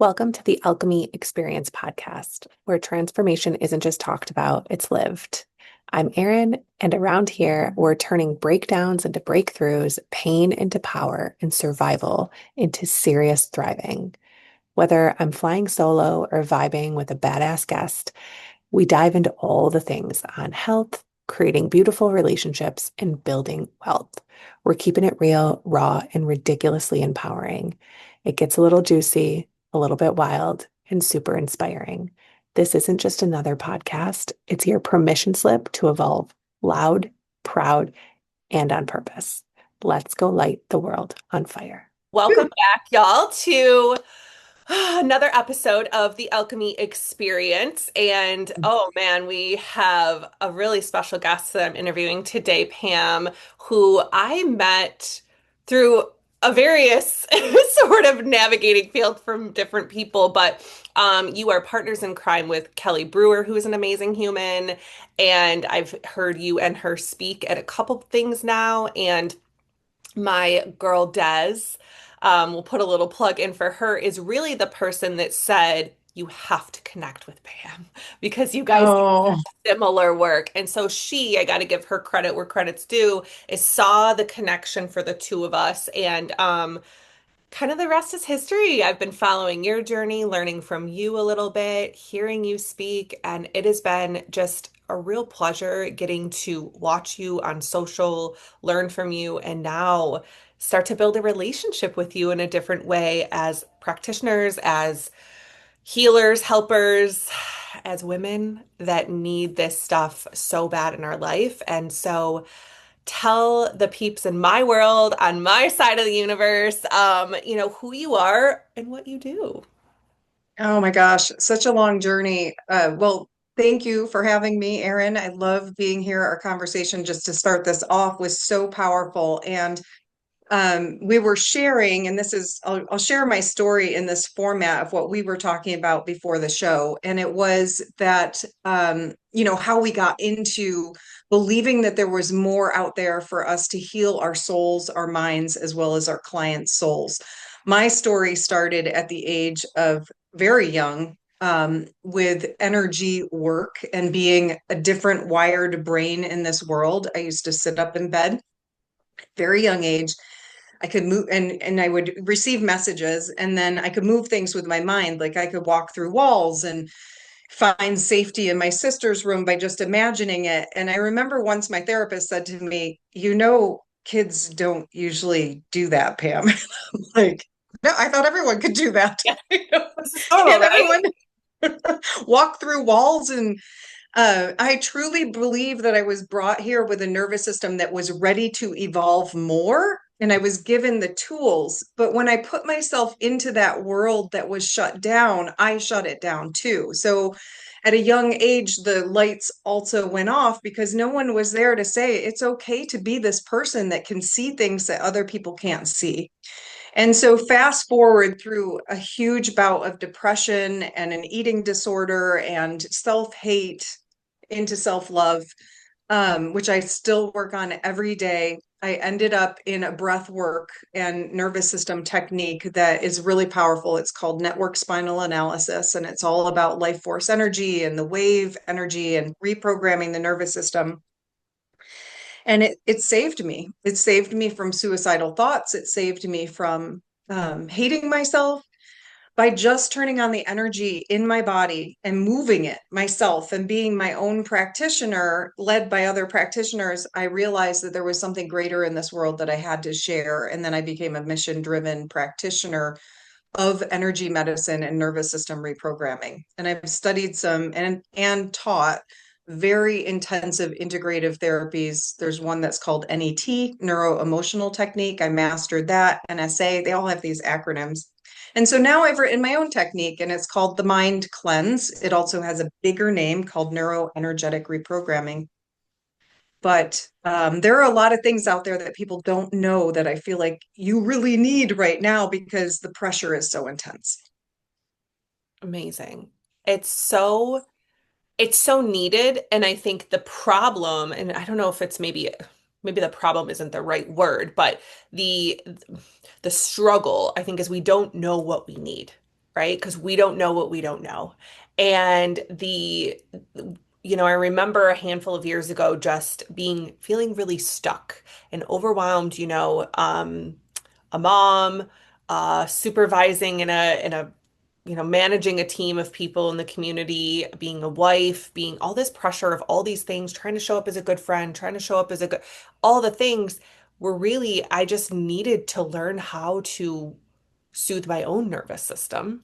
Welcome to the Alchemy Experience podcast, where transformation isn't just talked about, it's lived. I'm Erin, and around here, we're turning breakdowns into breakthroughs, pain into power, and survival into serious thriving. Whether I'm flying solo or vibing with a badass guest, we dive into all the things on health, creating beautiful relationships, and building wealth. We're keeping it real, raw, and ridiculously empowering. It gets a little juicy, a little bit wild, and super inspiring. This isn't just another podcast, it's your permission slip to evolve loud, proud, and on purpose. Let's go light the world on fire. Welcome back, y'all, to another episode of the Alchemy Experience. And oh man, we have a really special guest that I'm interviewing today, Pam, who I met through a various sort of navigating field from different people. But you are partners in crime with Kelly Brewer, who is an amazing human. And I've heard you and her speak at a couple things now. And my girl Des, we'll put a little plug in for her, is really the person that said, you have to connect with Pam because you guys do Oh, similar work. And so I got to give her credit where credit's due, is saw the connection for the two of us. And kind of the rest is history. I've been following your journey, learning from you a little bit, hearing you speak, and it has been just a real pleasure getting to watch you on social, learn from you, and now start to build a relationship with you in a different way as practitioners, as healers, helpers, as women that need this stuff so bad in our life. And so tell the peeps in my world, on my side of the universe, who you are and what you do. oh my gosh, such a long journey. Well, thank you for having me, Erin. I love being here. Our conversation just to start this off was so powerful. And we were sharing, and I'll share my story in this format of what we were talking about before the show. And it was that, how we got into believing that there was more out there for us to heal our souls, our minds, as well as our clients' souls. My story started at the age of very young. With energy work and being a different wired brain in this world. I used to sit up in bed, very young age. I could move and I would receive messages, and then I could move things with my mind. Like I could walk through walls and find safety in my sister's room by just imagining it. And I remember once my therapist said to me, kids don't usually do that, Pam. I'm like, no, I thought everyone could do that. Yeah, this is normal, Can't right? everyone walk through walls? And I truly believe that I was brought here with a nervous system that was ready to evolve more. And I was given the tools. But when I put myself into that world that was shut down, I shut it down too. So at a young age, the lights also went off because no one was there to say it's okay to be this person that can see things that other people can't see. And so, fast forward through a huge bout of depression and an eating disorder and self hate into self love, which I still work on every day. I ended up in a breath work and nervous system technique that is really powerful. It's called network spinal analysis, and it's all about life force energy and the wave energy and reprogramming the nervous system. And it saved me. It saved me from suicidal thoughts. It saved me from hating myself by just turning on the energy in my body and moving it myself and being my own practitioner, led by other practitioners. I realized that there was something greater in this world that I had to share. And then I became a mission driven practitioner of energy medicine and nervous system reprogramming. And I've studied some and taught very intensive integrative therapies. There's one that's called NET, neuro emotional technique. I mastered that. NSA, they all have these acronyms. And so now I've written my own technique, and it's called the Mind Cleanse. It also has a bigger name called neuroenergetic reprogramming. But there are a lot of things out there that people don't know that I feel like you really need right now because the pressure is so intense. Amazing. It's so it's so needed. And I think the problem, and I don't know if it's maybe the problem isn't the right word, but the the struggle, I think, is we don't know what we need. right? Because we don't know what we don't know. And I remember a handful of years ago just feeling really stuck and overwhelmed, a mom, supervising managing a team of people in the community, being a wife, being all this pressure of all these things, trying to show up as a good friend, trying to show up as all the things were really, I just needed to learn how to soothe my own nervous system.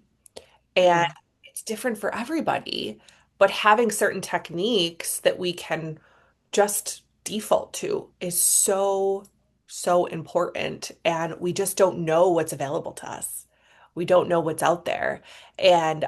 And Mm. it's different for everybody, but having certain techniques that we can just default to is so, so important. And we just don't know what's available to us. We don't know what's out there. And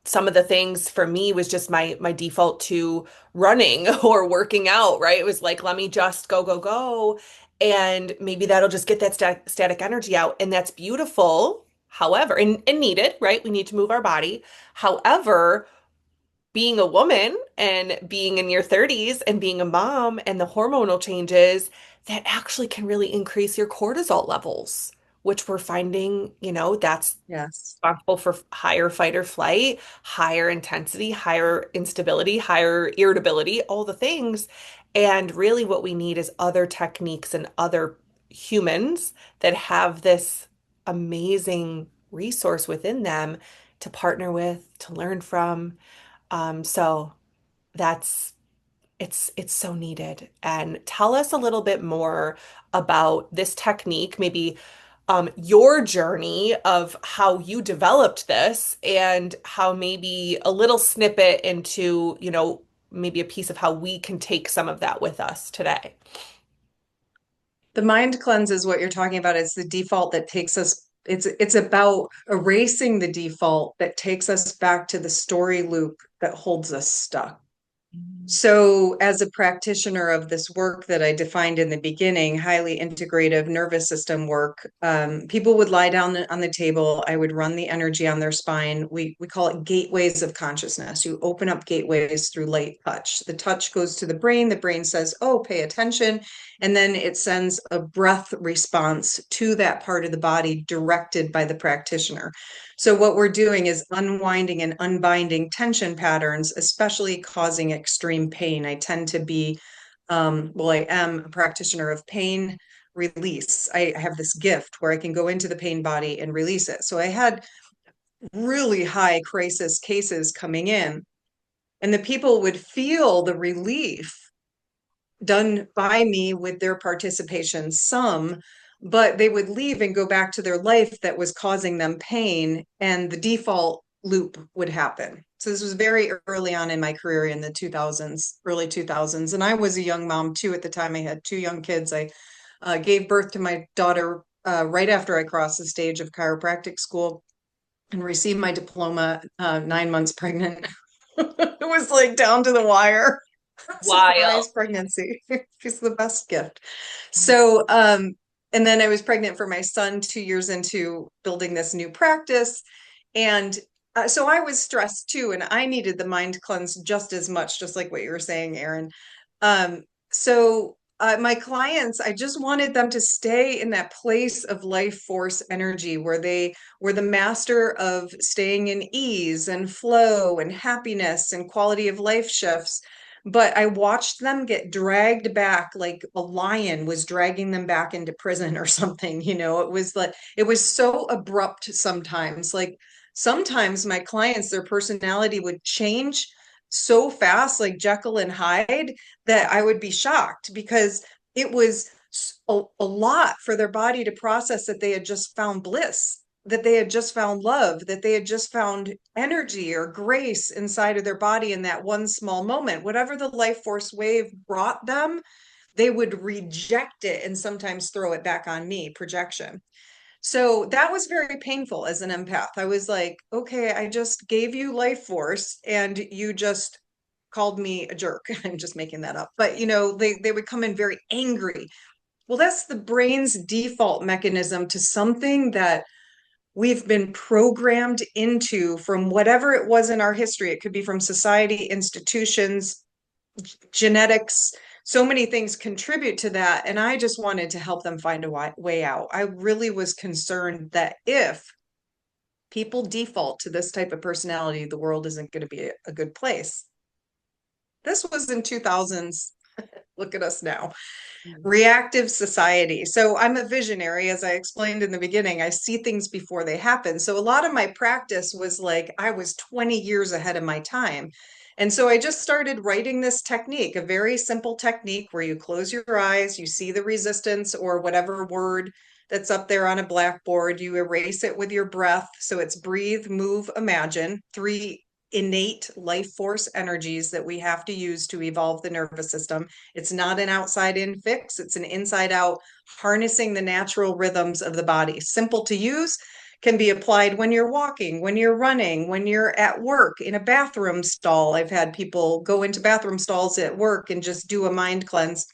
some of the things for me was just my default to running or working out, right? It was like, let me just go, go, go. And maybe that'll just get that static energy out. And that's beautiful. However, and needed, right? We need to move our body. However, being a woman and being in your 30s and being a mom and the hormonal changes, that actually can really increase your cortisol levels, which we're finding, that's Yes. responsible for higher fight or flight, higher intensity, higher instability, higher irritability, all the things. And really, what we need is other techniques and other humans that have this amazing resource within them to partner with, to learn from. So that's it's so needed. And tell us a little bit more about this technique, maybe your journey of how you developed this and how maybe a little snippet into, maybe a piece of how we can take some of that with us today. The mind cleanse is what you're talking about. It's the default that takes us, it's about erasing the default that takes us back to the story loop that holds us stuck. So, as a practitioner of this work that I defined in the beginning, highly integrative nervous system work, people would lie down on the table. I would run the energy on their spine. We call it gateways of consciousness. You open up gateways through light touch. The touch goes to the brain. The brain says, "Oh, pay attention." And then it sends a breath response to that part of the body directed by the practitioner. So what we're doing is unwinding and unbinding tension patterns, especially causing extreme pain. I tend to be, I am a practitioner of pain release. I have this gift where I can go into the pain body and release it. So I had really high crisis cases coming in, and the people would feel the relief done by me with their participation, some, but they would leave and go back to their life that was causing them pain, and the default loop would happen. So this was very early on in my career in the 2000s, early 2000s. And I was a young mom too at the time. I had two young kids. I gave birth to my daughter right after I crossed the stage of chiropractic school and received my diploma 9 months pregnant. It was like down to the wire. Wild. Surprise pregnancy. She's the best gift. So, and then I was pregnant for my son 2 years into building this new practice. And so I was stressed too, and I needed the mind cleanse just as much, just like what you were saying, Aaron. My clients, I just wanted them to stay in that place of life force energy where they were the master of staying in ease and flow and happiness and quality of life shifts. But I watched them get dragged back like a lion was dragging them back into prison or something. It was like, it was so abrupt sometimes. Like sometimes my clients, their personality would change so fast, like Jekyll and Hyde, that I would be shocked because it was a lot for their body to process that they had just found bliss, that they had just found love, that they had just found energy or grace inside of their body in that one small moment. Whatever the life force wave brought them, they would reject it and sometimes throw it back on me, projection. So that was very painful as an empath. I was like, okay, I just gave you life force and you just called me a jerk. I'm just making that up. But they would come in very angry. Well, that's the brain's default mechanism to something that we've been programmed into from whatever it was in our history. It could be from society, institutions, genetics. So many things contribute to that. And I just wanted to help them find a way out. I really was concerned that if people default to this type of personality, the world isn't going to be a good place. This was in 2000s. Look at us now. Mm. Reactive society. So I'm a visionary, as I explained in the beginning. I see things before they happen. So a lot of my practice was like I was 20 years ahead of my time. And so I just started writing this technique, a very simple technique where you close your eyes, you see the resistance or whatever word that's up there on a blackboard, you erase it with your breath. So it's breathe, move, imagine, three innate life force energies that we have to use to evolve the nervous system. It's not an outside in fix, it's an inside out harnessing the natural rhythms of the body. Simple to use, can be applied when you're walking, when you're running, when you're at work, in a bathroom stall. I've had people go into bathroom stalls at work and just do a mind cleanse.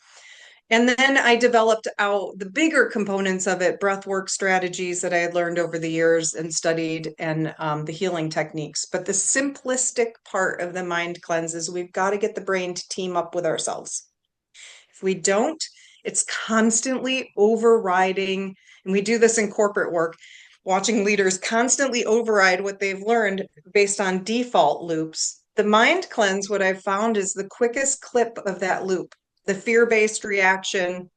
And then I developed out the bigger components of it, breath work strategies that I had learned over the years and studied, and the healing techniques. But the simplistic part of the mind cleanse is we've got to get the brain to team up with ourselves. If we don't, it's constantly overriding. And we do this in corporate work, watching leaders constantly override what they've learned based on default loops. The mind cleanse, what I've found, is the quickest clip of that loop. The fear-based reaction,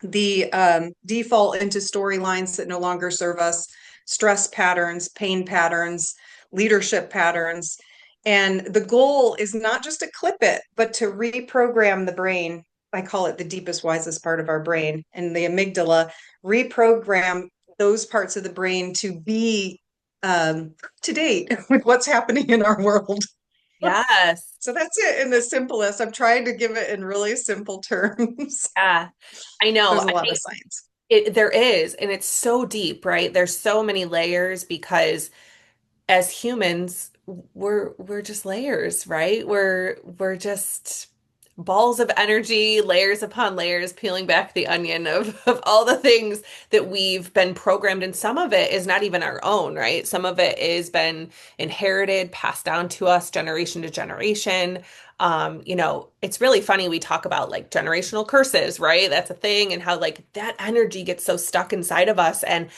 the default into storylines that no longer serve us, stress patterns, pain patterns, leadership patterns. And the goal is not just to clip it, but to reprogram the brain. I call it the deepest, wisest part of our brain, and the amygdala, reprogram those parts of the brain to be to date with what's happening in our world. Yes. So that's it in the simplest. I'm trying to give it in really simple terms. Yeah. I know. There's a lot of science. There is, and it's so deep, right? There's so many layers because as humans, we're just layers, right? We're just balls of energy, layers upon layers, peeling back the onion of all the things that we've been programmed. And some of it is not even our own, right? Some of it is been inherited, passed down to us generation to generation. It's really funny. We talk about like generational curses, right? That's a thing, and how like that energy gets so stuck inside of us. And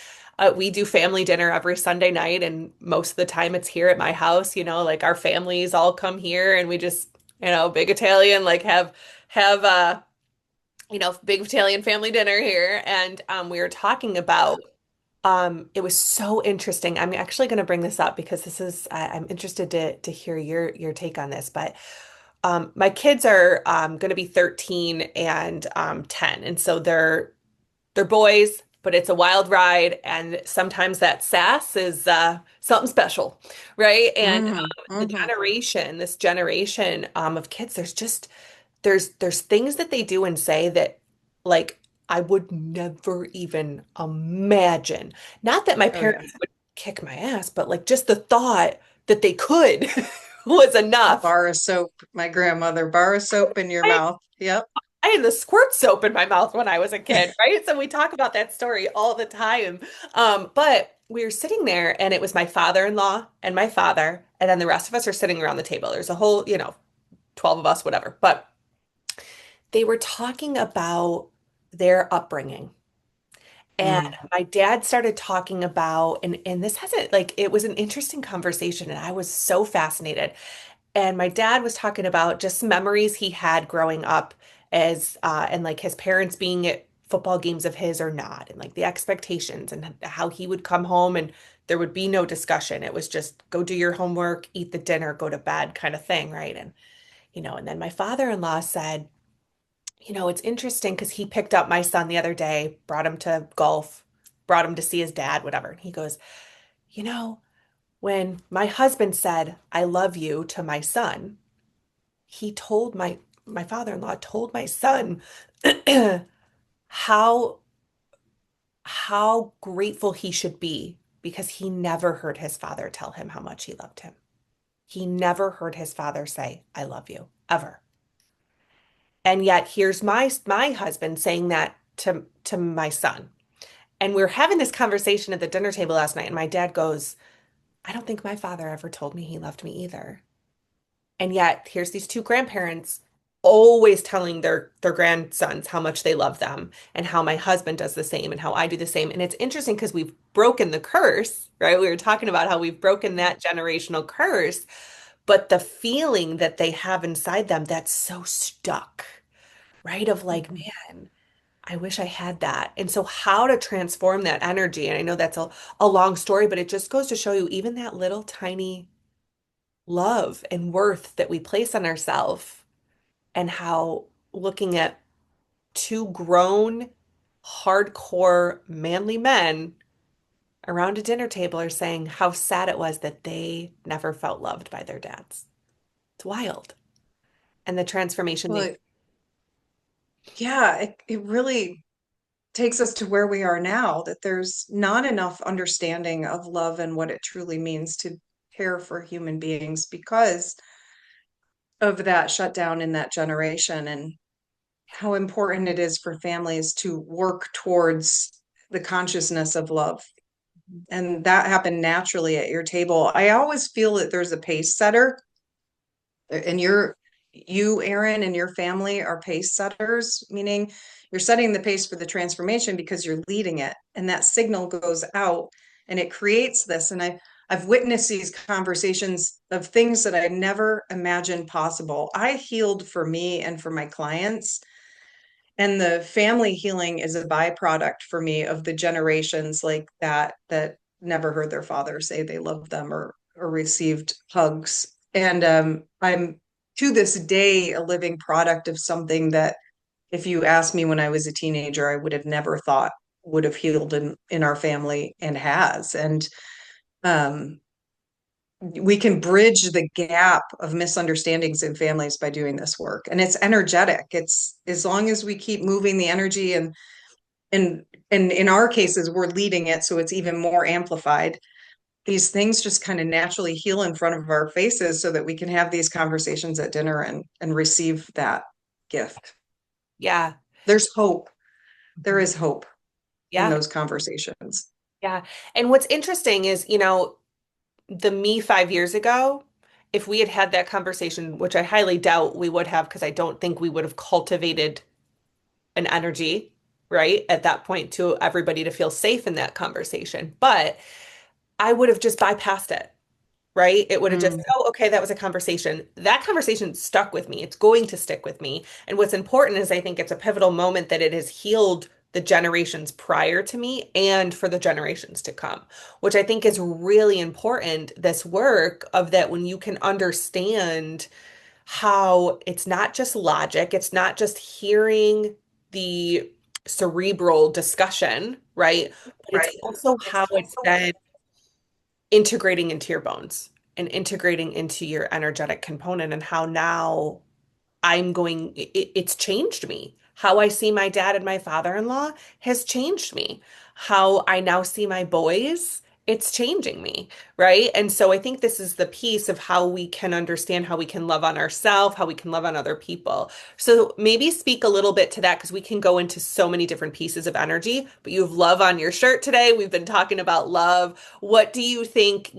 we do family dinner every Sunday night, and most of the time it's here at my house. Like our families all come here, and we just, big Italian, like have big Italian family dinner here. And we were talking about it was so interesting. I'm actually going to bring this up because I'm interested to hear your take on this. But my kids are going to be 13 and 10, and so they're boys, but it's a wild ride, and sometimes that sass is something special, right? And Mm-hmm, mm-hmm. this generation of kids, there's things that they do and say that, like, I would never even imagine. Not that my Oh yeah. parents would kick my ass, but like just the thought that they could was enough. Bar of soap. My grandmother, bar of soap in your mouth. Yep. I had the squirt soap in my mouth when I was a kid, right? So we talk about that story all the time. But we were sitting there, and it was my father-in-law and my father, and then the rest of us are sitting around the table. There's a whole, 12 of us, whatever. But they were talking about their upbringing. And Mm. my dad started talking about, and this hasn't, like, it was an interesting conversation, and I was so fascinated. And my dad was talking about just memories he had growing up and like his parents being at football games of his or not, and like the expectations and how he would come home and there would be no discussion. It was just go do your homework, eat the dinner, go to bed kind of thing, right? And then my father-in-law said, it's interesting because he picked up my son the other day, brought him to golf, brought him to see his dad, whatever. And he goes, you know, when my husband said, I love you to my son, he told my father-in-law told my son how how grateful he should be because he never heard his father tell him how much he loved him. He never heard his father say, I love you, ever. And yet here's my husband saying that to my son. And we were having this conversation at the dinner table last night, and my dad goes, I don't think my father ever told me he loved me either. And yet, here's these two grandparents, always telling their grandsons how much they love them and how my husband does the same and how I do the same. And it's interesting because we've broken the curse, right? We were talking about how we've broken that generational curse, but the feeling that they have inside them that's so stuck, right? Of like, Mhm. man, I wish I had that. And so how to transform that energy. And I know that's a long story, but it just goes to show you even that little tiny love and worth that we place on ourselves and how looking at two grown, hardcore, manly men around a dinner table are saying how sad it was that they never felt loved by their dads. It's wild. And the transformation they, Well, yeah, it really takes us to where we are now, that there's not enough understanding of love and what it truly means to care for human beings because of that shutdown in that generation and how important it is for families to work towards the consciousness of love. And that happened naturally at your table. I always feel that there's a pace setter, and you, Aaron, and your family are pace setters, meaning you're setting the pace for the transformation because you're leading it. And that signal goes out and it creates this. And I've witnessed these conversations of things that I never imagined possible. I healed for me and for my clients, and the family healing is a byproduct for me of the generations like that never heard their father say they loved them or received hugs. And I'm to this day a living product of something that if you asked me when I was a teenager, I would have never thought would have healed in our family, and has. And um, we can bridge the gap of misunderstandings in families by doing this work. And it's energetic. It's as long as we keep moving the energy, and and in our cases we're leading it, so it's even more amplified. These things just kind of naturally heal in front of our faces so that we can have these conversations at dinner and receive that gift. yeah. There's hope. There Mhm. is hope in Yeah. those conversations. Yeah. And what's interesting is, the me 5 years ago, if we had had that conversation, which I highly doubt we would have, because I don't think we would have cultivated an energy, right, at that point to everybody to feel safe in that conversation. But I would have just bypassed it, right? It would have just, Mm. oh, okay, that was a conversation. That conversation stuck with me. It's going to stick with me. And what's important is I think it's a pivotal moment that it has healed the generations prior to me and for the generations to come, which I think is really important. This work of that when you can understand how it's not just logic, it's not just hearing the cerebral discussion, right? But it's Right. also how it's then integrating into your bones and integrating into your energetic component and how now it's changed me. How I see my dad and my father-in-law has changed me. How I now see my boys, it's changing me, right? And so I think this is the piece of how we can understand how we can love on ourselves, how we can love on other people. So maybe speak a little bit to that because we can go into so many different pieces of energy, but you have love on your shirt today. We've been talking about love. What do you think,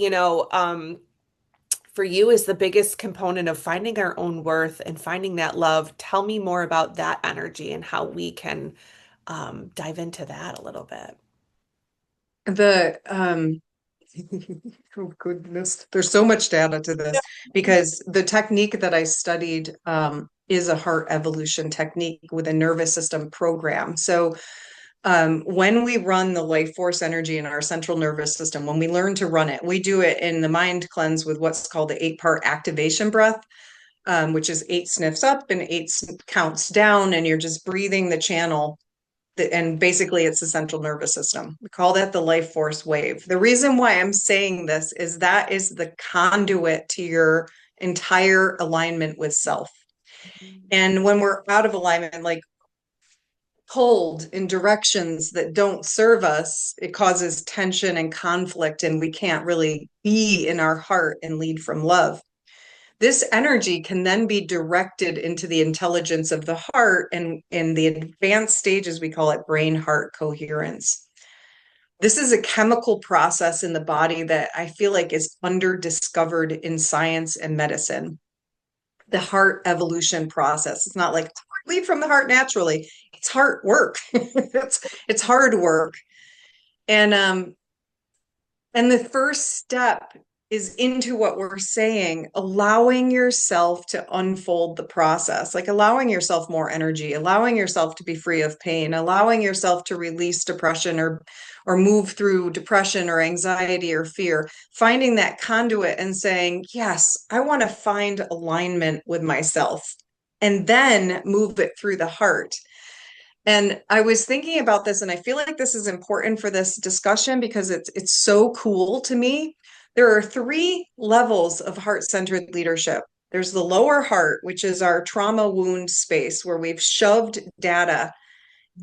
for you is the biggest component of finding our own worth and finding that love? Tell me more about that energy and how we can dive into that a little bit. The oh goodness, there's so much data to this because the technique that I studied is a heart evolution technique with a nervous system program. So when we run the life force energy in our central nervous system, when we learn to run it, we do it in the mind cleanse with what's called the 8-part activation breath, which is 8 sniffs up and 8 counts down, and you're just breathing the channel. And basically, it's the central nervous system. We call that the life force wave. The reason why I'm saying this is that is the conduit to your entire alignment with self. And when we're out of alignment, like pulled in directions that don't serve us, it causes tension and conflict, and we can't really be in our heart and lead from love. This energy can then be directed into the intelligence of the heart, and in the advanced stages, we call it brain heart coherence. This is a chemical process in the body that I feel like is under discovered in science and medicine. the heart evolution process. It's not like lead from the heart naturally. It's heart work. It's hard work. And and the first step is into what we're saying, allowing yourself to unfold the process, like allowing yourself more energy, allowing yourself to be free of pain, allowing yourself to release depression or move through depression or anxiety or fear, finding that conduit and saying, yes, I want to find alignment with myself and then move it through the heart. And I was thinking about this, and I feel like this is important for this discussion because it's so cool to me. There are three levels of heart-centered leadership. There's the lower heart, which is our trauma wound space where we've shoved data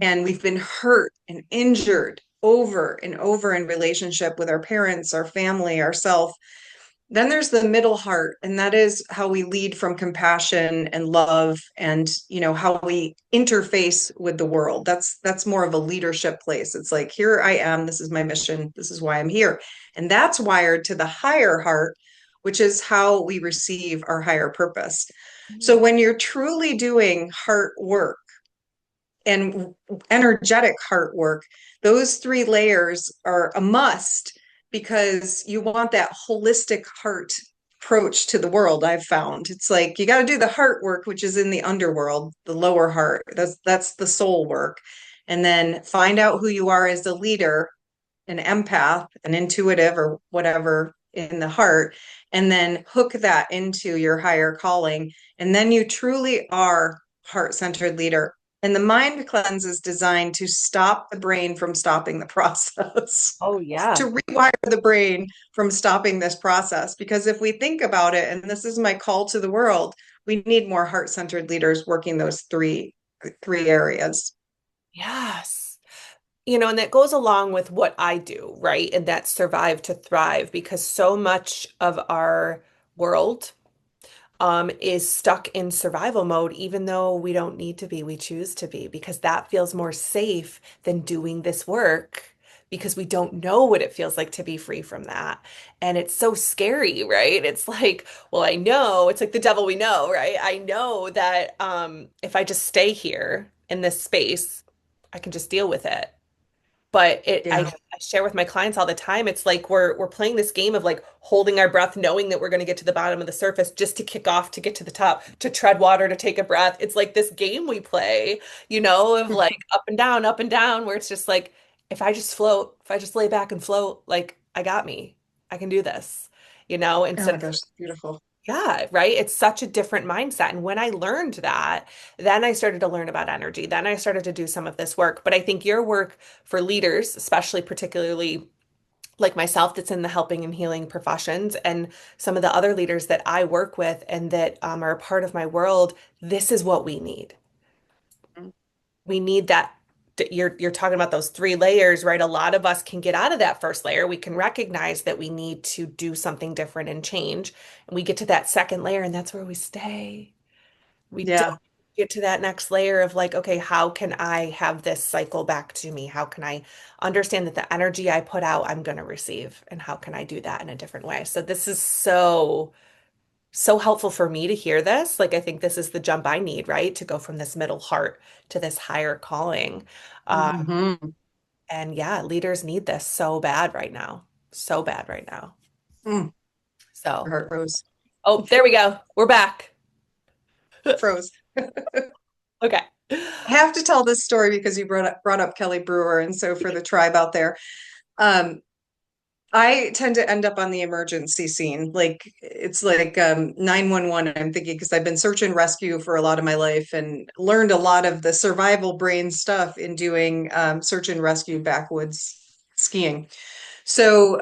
and we've been hurt and injured over and over in relationship with our parents, our family, ourself. Then there's the middle heart, and that is how we lead from compassion and love and, how we interface with the world. That's more of a leadership place. It's like, here I am, this is my mission, this is why I'm here. And that's wired to the higher heart, which is how we receive our higher purpose. So when you're truly doing heart work and energetic heart work, those three layers are a must because you want that holistic heart approach to the world. I've found it's like you got to do the heart work, which is in the underworld, the lower heart. That's the soul work. And then find out who you are as a leader, an empath, an intuitive, or whatever in the heart, and then hook that into your higher calling. And then you truly are heart-centered leader. And the mind cleanse is designed to stop the brain from stopping the process, Oh, yeah. to rewire the brain from stopping this process. Because if we think about it, and this is my call to the world, we need more heart-centered leaders working those three areas. Yes. And that goes along with what I do, right? And that's survive to thrive because so much of our world is stuck in survival mode, even though we don't need to be, we choose to be, because that feels more safe than doing this work because we don't know what it feels like to be free from that. And it's so scary, right? It's like, well, I know, it's like the devil we know, right? I know that if I just stay here in this space, I can just deal with it. But Yeah. I share with my clients all the time. It's like we're playing this game of like holding our breath, knowing that we're going to get to the bottom of the surface just to kick off, to get to the top, to tread water, to take a breath. It's like this game we play, of like up and down, where it's just like if I just float, if I just lay back and float, like I got me. I can do this, Oh instead my of gosh, beautiful. yeah, right. It's such a different mindset. And when I learned that, then I started to learn about energy. Then I started to do some of this work. But I think your work for leaders, especially particularly like myself, that's in the helping and healing professions, and some of the other leaders that I work with and that are a part of my world, this is what we need. We need that. You're talking about those three layers, right? A lot of us can get out of that first layer. We can recognize that we need to do something different and change. And we get to that second layer, and that's where we stay. We don't Yeah. get to that next layer of like, okay, how can I have this cycle back to me? How can I understand that the energy I put out, I'm going to receive? And how can I do that in a different way? So this is so helpful for me to hear this. Like, I think this is the jump I need, right? To go from this middle heart to this higher calling. Hmm. And yeah, leaders need this so bad right now. So bad right now. Mm, your So, heart rose. oh, there we go. We're back. Froze. Okay. I have to tell this story because you brought up Kelly Brewer, and so for the tribe out there, um, I tend to end up on the emergency scene. Like it's like 911. I'm thinking because I've been search and rescue for a lot of my life and learned a lot of the survival brain stuff in doing search and rescue backwoods skiing. So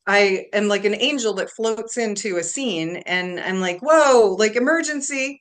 I am like an angel that floats into a scene, and I'm like, whoa, like emergency.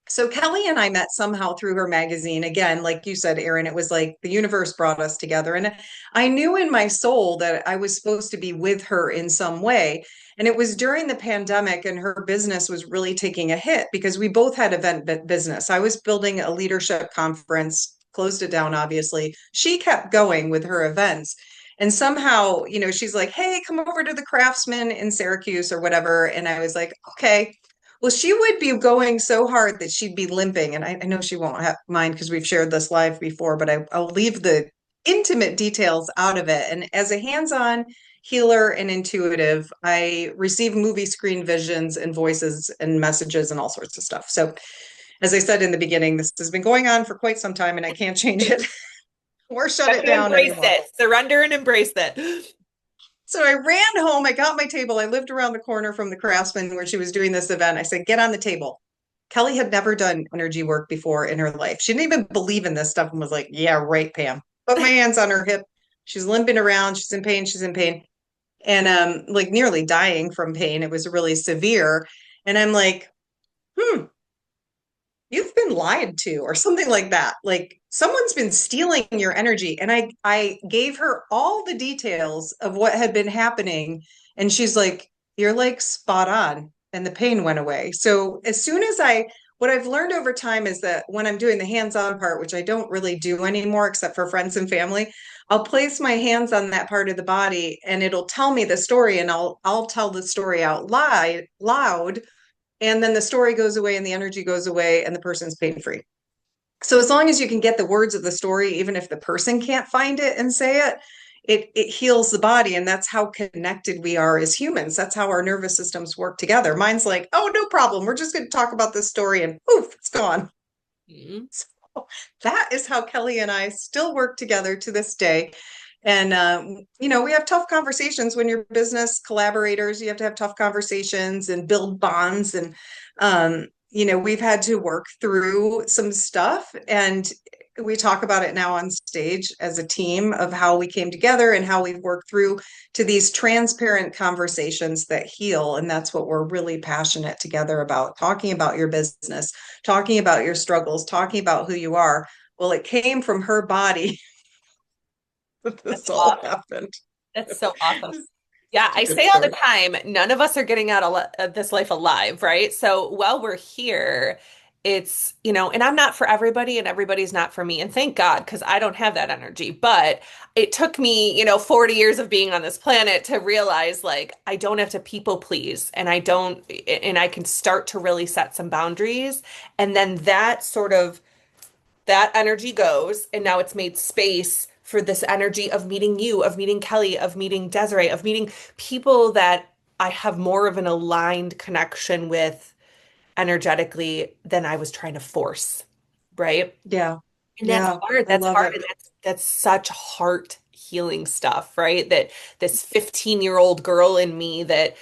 So Kelly and I met somehow through her magazine. Again, like you said, Erin, it was like the universe brought us together. And I knew in my soul that I was supposed to be with her in some way. And it was during the pandemic, and her business was really taking a hit because we both had event business. I was building a leadership conference, closed it down, obviously. She kept going with her events. And somehow, she's like, hey, come over to the Craftsman in Syracuse or whatever. And I was like, okay. Well, she would be going so hard that she'd be limping. And I know she won't have mind because we've shared this live before, but I'll leave the intimate details out of it. And as a hands-on healer and intuitive, I receive movie screen visions and voices and messages and all sorts of stuff. So as I said in the beginning, this has been going on for quite some time and I can't change it or shut You have it to down embrace anymore. it, surrender and embrace it. So I ran home. I got my table. I lived around the corner from the craftsman where she was doing this event. I said, get on the table. Kelly had never done energy work before in her life. She didn't even believe in this stuff and was like, yeah, right, Pam. Put my hands on her hip. She's limping around. She's in pain. She's in pain. And like nearly dying from pain. It was really severe. And I'm like, hmm, you've been lied to or something like that. Like someone's been stealing your energy. And I gave her all the details of what had been happening. And she's like, you're like spot on. And the pain went away. So as soon as what I've learned over time is that when I'm doing the hands-on part, which I don't really do anymore, except for friends and family, I'll place my hands on that part of the body and it'll tell me the story and I'll tell the story out loud, and then the story goes away and the energy goes away and the person's pain free. So as long as you can get the words of the story, even if the person can't find it and say it, it heals the body. And that's how connected we are as humans. That's how our nervous systems work together. Mine's like, oh, no problem. We're just going to talk about this story and poof, it's gone. Mhm. So that is how Kelly and I still work together to this day. And, we have tough conversations when you're business collaborators. You have to have tough conversations and build bonds. And, we've had to work through some stuff. And we talk about it now on stage as a team of how we came together and how we've worked through to these transparent conversations that heal. And that's what we're really passionate together about, talking about your business, talking about your struggles, talking about who you are. Well, it came from her body that That's this all awesome. happened. That's so awesome. Yeah, It's a I good say all the story. time, none of us are getting out of this life alive, right? So while we're here, and I'm not for everybody and everybody's not for me. And thank God, because I don't have that energy. But it took me, 40 years of being on this planet to realize like I don't have to people please and I can start to really set some boundaries. And then that energy goes, and now it's made space for this energy of meeting you, of meeting Kelly, of meeting Desiree, of meeting people that I have more of an aligned connection with energetically than I was trying to force, right? Yeah. And that's Yeah. hard. I That's love hard. it. And that's such heart healing stuff, right? That this 15-year-old girl in me that,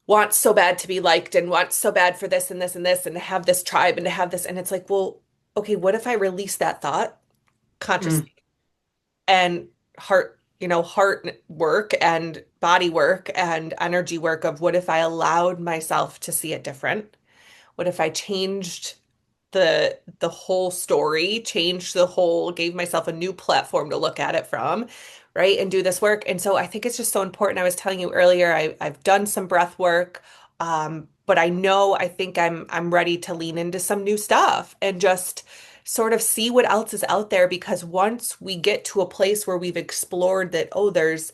wants so bad to be liked and wants so bad for this and this and this and to have this tribe and to have this. And it's like, well, okay, what if I release that thought Mm, consciously and heart work and body work and energy work of what if I allowed myself to see it different? What if I changed the whole story, gave myself a new platform to look at it from, right? And do this work. And so I think it's just so important. I was telling you earlier, I've done some breath work, but I think I'm ready to lean into some new stuff and just sort of see what else is out there because once we get to a place where we've explored that, oh, there's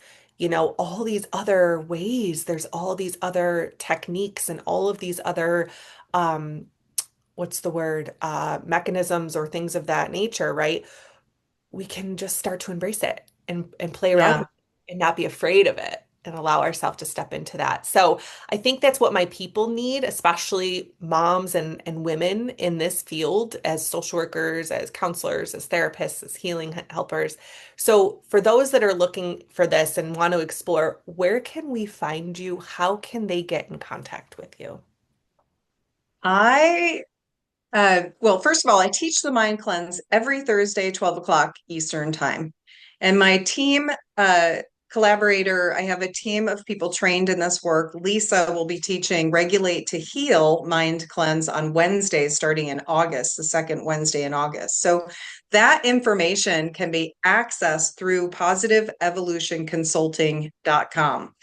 all these other ways, there's all these other techniques and all of these other um, what's the word, mechanisms or things of that nature, right? We can just start to embrace it and play around yeah. with it and not be afraid of it and allow ourselves to step into that. So I think that's what my people need, especially moms and women in this field as social workers, as counselors, as therapists, as healing helpers. So for those that are looking for this and want to explore, where can we find you? How can they get in contact with you? I well, first of all, I teach the mind cleanse every Thursday, 12 o'clock Eastern time. And my team, collaborator, I have a team of people trained in this work. Lisa will be teaching Regulate to Heal Mind Cleanse on Wednesdays starting in August, the second Wednesday in August. So that information can be accessed through positiveevolutionconsulting.com.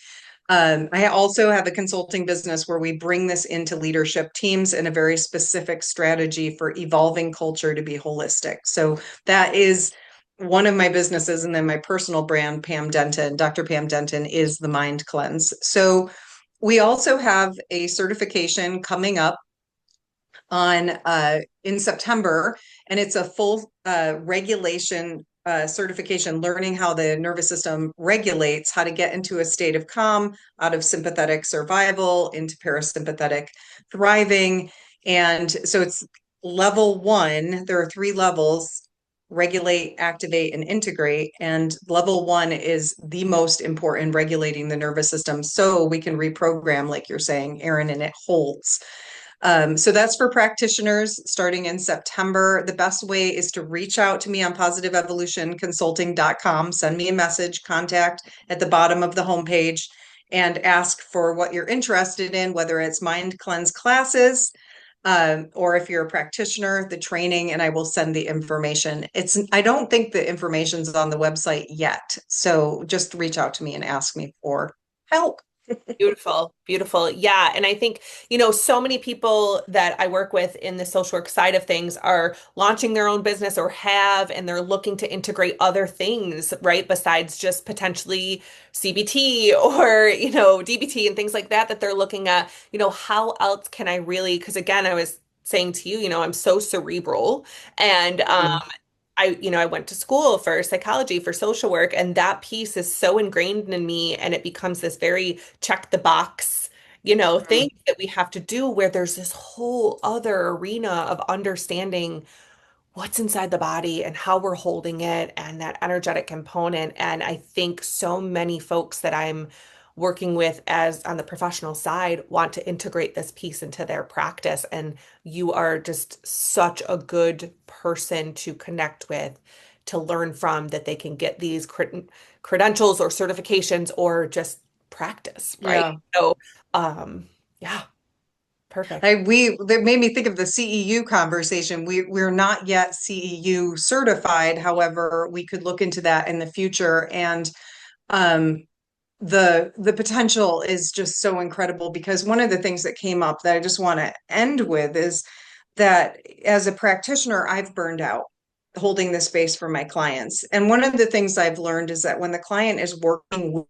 I also have a consulting business where we bring this into leadership teams in a very specific strategy for evolving culture to be holistic. So that is one of my businesses. And then my personal brand, Pam Denton, Dr. Pam Denton, is the Mind Cleanse. So We also have a certification coming up on in September, and it's a full regulation certification, learning how the nervous system regulates, how to get into a state of calm, out of sympathetic survival into parasympathetic thriving. And so it's level one. There are three levels: regulate, activate, and integrate. And level one is the most important, regulating the nervous system so we can reprogram, like you're saying, Erin, and it holds. So that's for practitioners starting in September. The best way is to reach out to me on positiveevolutionconsulting.com. Send me a message, contact at the bottom of the homepage, and ask for what you're interested in, whether it's mind cleanse classes, or if you're a practitioner, the training, and I will send the information. I don't think the information's on the website yet. So just reach out to me and ask me for help. Beautiful, beautiful. Yeah. And I think, so many people that I work with in the social work side of things are launching their own business or have, and they're looking to integrate other things, right? Besides just potentially CBT or, DBT and things like that, that they're looking at, how else can I really, because again, I was saying to you, I'm so cerebral and, I went to school for psychology, for social work, and that piece is so ingrained in me, and it becomes this very check the box, Mhm. thing that we have to do where there's this whole other arena of understanding what's inside the body and how we're holding it and that energetic component. And I think so many folks that I'm working with as on the professional side want to integrate this piece into their practice. And you are just such a good person to connect with, to learn from, that they can get these credentials or certifications or just practice, right? Yeah. So, yeah, perfect. That made me think of the CEU conversation. We're not yet CEU certified. However, we could look into that in the future. And um, the potential is just so incredible, because one of the things that came up that I just want to end with is that as a practitioner, I've burned out holding the space for my clients. And one of the things I've learned is that when the client is working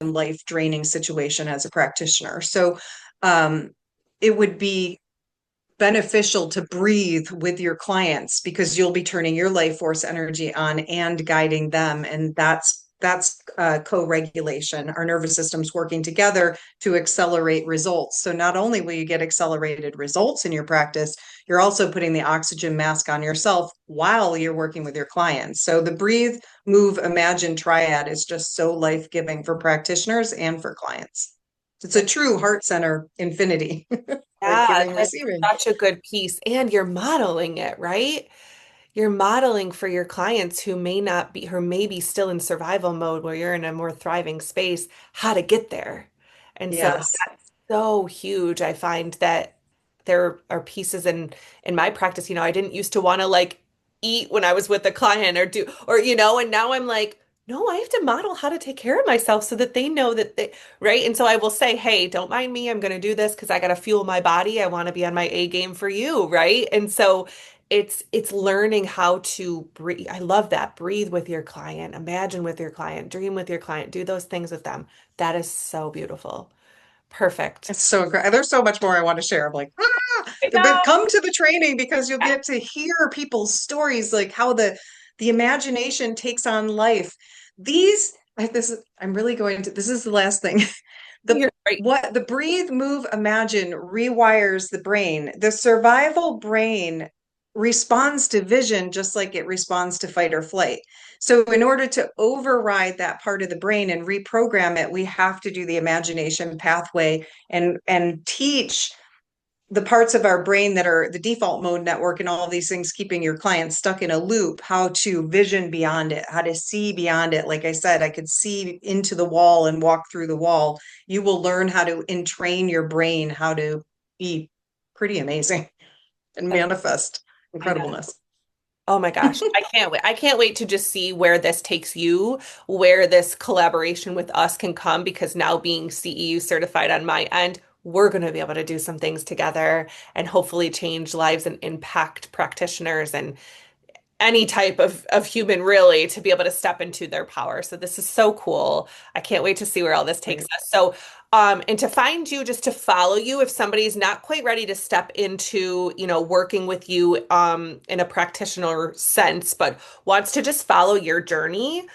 life draining situation as a practitioner. So um, it would be beneficial to breathe with your clients, because you'll be turning your life force energy on and guiding them. And that's co-regulation, our nervous systems working together to accelerate results. So not only will you get accelerated results in your practice, you're also putting the oxygen mask on yourself while you're working with your clients. So the breathe, move, imagine triad is just so life-giving for practitioners and for clients. It's a true heart center infinity, like Yeah, giving, that's receiving. such a good piece. And you're modeling it, right? You're modeling for your clients who may not be, who may be still in survival mode where you're in a more thriving space, how to get there. And so Yes. that's so huge. I find that there are pieces in my practice, I didn't used to want to like eat when I was with a client or do, or, and now I'm like, no, I have to model how to take care of myself so that they know that they, right? And so I will say, hey, don't mind me. I'm going to do this because I got to fuel my body. I want to be on my A game for you, right? And so it's learning how to breathe. I love that. Breathe with your client, imagine with your client, dream with your client, do those things with them. That is so beautiful. Perfect. It's so great. There's so much more I want to share. I'm like, I but know. come to the training, because you'll get to hear people's stories, like how the imagination takes on life. I'm really going to, this is the last thing. You're right. The breathe, move, imagine rewires the brain. The survival brain responds to vision just like it responds to fight or flight. So in order to override that part of the brain and reprogram it, we have to do the imagination pathway and teach the parts of our brain that are the default mode network and all of these things keeping your clients stuck in a loop, how to vision beyond it, how to see beyond it. Like I said, I could see into the wall and walk through the wall. You will learn how to entrain your brain how to be pretty amazing and manifest I know. incredibleness. Oh my gosh. I can't wait. I can't wait to just see where this takes you, where this collaboration with us can come, because now being CEU certified on my end, we're going to be able to do some things together and hopefully change lives and impact practitioners. And any type of human really to be able to step into their power. So this is so cool. I can't wait to see where all this takes Right. us. So and to find you, just to follow you if somebody's not quite ready to step into, working with you in a practitioner sense, but wants to just follow your journey,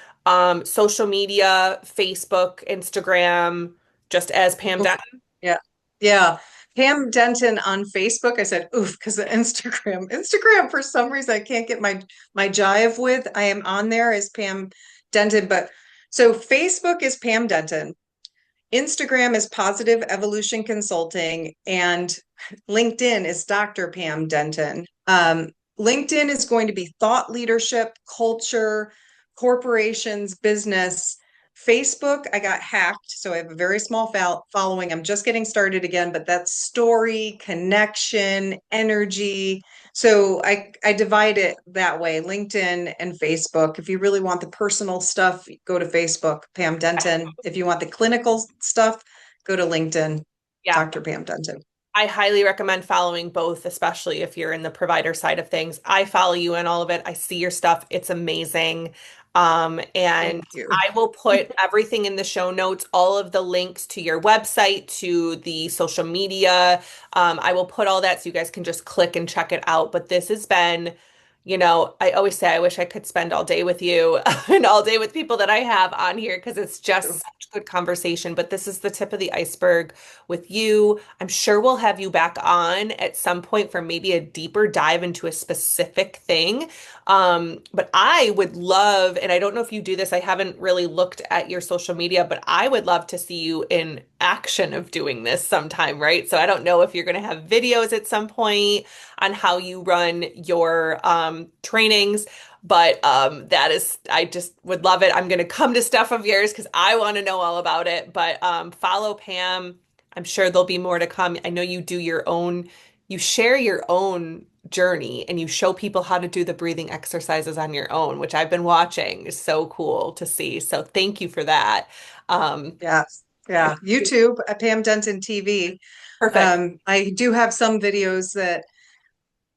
social media, Facebook, Instagram, just as Pam Oof. Denton. Yeah. Yeah. Pam Denton on Facebook. I said, oof, because of Instagram. Instagram, for some reason, I can't get my jive with. I am on there as Pam Denton, but so Facebook is Pam Denton. Instagram is Positive Evolution Consulting, and LinkedIn is Dr. Pam Denton. LinkedIn is going to be thought leadership, culture, corporations, business. Facebook, I got hacked, so I have a very small following. I'm just getting started again, but that's story, connection, energy. So I divide it that way, LinkedIn and Facebook. If you really want the personal stuff, go to Facebook, Pam Denton. If you want the clinical stuff, go to LinkedIn, Yeah. Dr. Pam Denton. I highly recommend following both, especially if you're in the provider side of things. I follow you in all of it. I see your stuff. It's amazing. And Thank you. I will put everything in the show notes, all of the links to your website, to the social media. I will put all that so you guys can just click and check it out. But this has been, I always say I wish I could spend all day with you and all day with people that I have on here because it's just such good conversation. But this is the tip of the iceberg with you. I'm sure we'll have you back on at some point for maybe a deeper dive into a specific thing. But I would love, and I don't know if you do this, I haven't really looked at your social media, but I would love to see you in action of doing this sometime, right? So I don't know if you're going to have videos at some point on how you run your trainings. But that is, I just would love it. I'm going to come to stuff of yours because I want to know all about it. But follow Pam. I'm sure there'll be more to come. I know you do your own, you share your own journey and you show people how to do the breathing exercises on your own, which I've been watching. Is so cool to see. So thank you for that. Um, Yes. Yeah. YouTube, Pam Denton TV. Perfect. I do have some videos that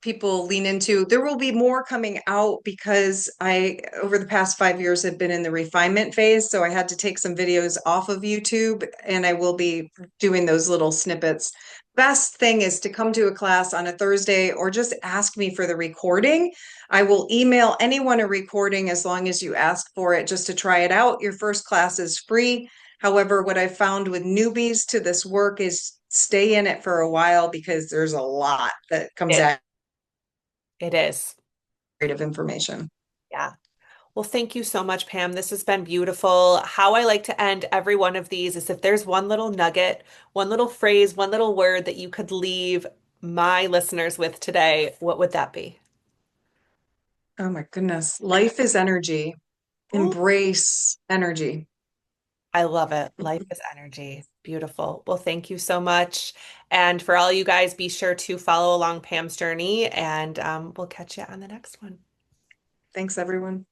people lean into. There will be more coming out because over the past 5 years, have been in the refinement phase. So I had to take some videos off of YouTube and I will be doing those little snippets. Best thing is to come to a class on a Thursday or just ask me for the recording. I will email anyone a recording as long as you ask for it just to try it out. Your first class is free. However, what I found with newbies to this work is stay in it for a while because there's a lot that comes It, at it is. of information. Yeah. Well, thank you so much, Pam. This has been beautiful. How I like to end every one of these is if there's one little nugget, one little phrase, one little word that you could leave my listeners with today, what would that be? Oh my goodness. Life is energy. Ooh, Embrace energy. I love it. Life is energy. Beautiful. Well, thank you so much. And for all you guys, be sure to follow along Pam's journey, and we'll catch you on the next one. Thanks, everyone.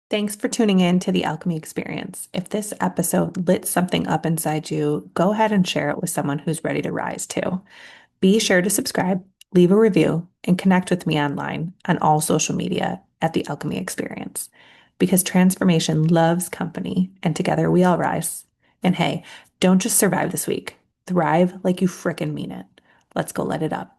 Thanks for tuning in to the Alchemy Experience. If this episode lit something up inside you, go ahead and share it with someone who's ready to rise too. Be sure to subscribe, leave a review, and connect with me online on all social media at the Alchemy Experience. Because transformation loves company, and together we all rise. And hey, don't just survive this week. Thrive like you frickin' mean it. Let's go let it up.